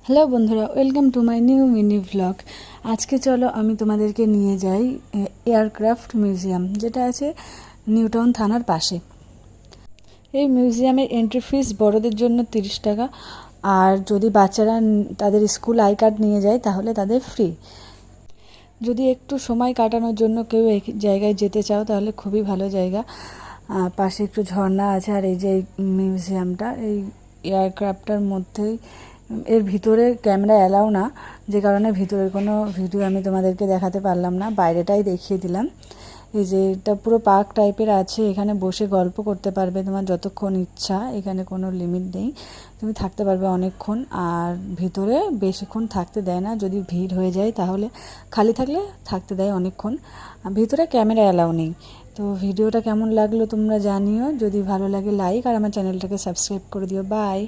Hello বন্ধুরা, welcome to my new mini vlog. আজকে চলো আমি তোমাদেরকে নিয়ে যাই এয়ারক্রাফট মিউজিয়াম, যেটা আছে নিউ টাউন থানার পাশে। এই মিউজিয়ামের এন্ট্রি ফিস বড়দের জন্য 30 টাকা, আর যদি বাচ্চারা তাদের স্কুল আই কার্ড নিয়ে যায় তাহলে তাদের ফ্রি। যদি একটু সময় কাটানোর জন্য কেউ এই জায়গায় যেতে চাও তাহলে খুবই ভালো জায়গা। পাশে একটু ঝর্ণা আছে, আর এই যে মিউজিয়ামটা এই এয়ারক্রাফটটার মধ্যেই, এর ভিতরে ক্যামেরা অ্যালাউ না, যে কারণে ভিতরের কোনো ভিডিও আমি তোমাদেরকে দেখাতে পারলাম না, বাইরেটাই দেখিয়ে দিলাম। এই যে এটা পুরো পার্ক টাইপের আছে, এখানে বসে গল্প করতে পারবে তোমার যতক্ষণ ইচ্ছা, এখানে কোনো লিমিট নেই, তুমি থাকতে পারবে অনেকক্ষণ। আর ভিতরে বেশিক্ষণ থাকতে দেয় না, যদি ভিড় হয়ে যায় তাহলে, খালি থাকলে থাকতে দেয় অনেকক্ষণ। ভিতরে ক্যামেরা অ্যালাউ নেই। তো ভিডিওটা কেমন লাগলো তোমরা জানিও, যদি ভালো লাগে লাইক আর আমার চ্যানেলটাকে সাবস্ক্রাইব করে দিও। বাই।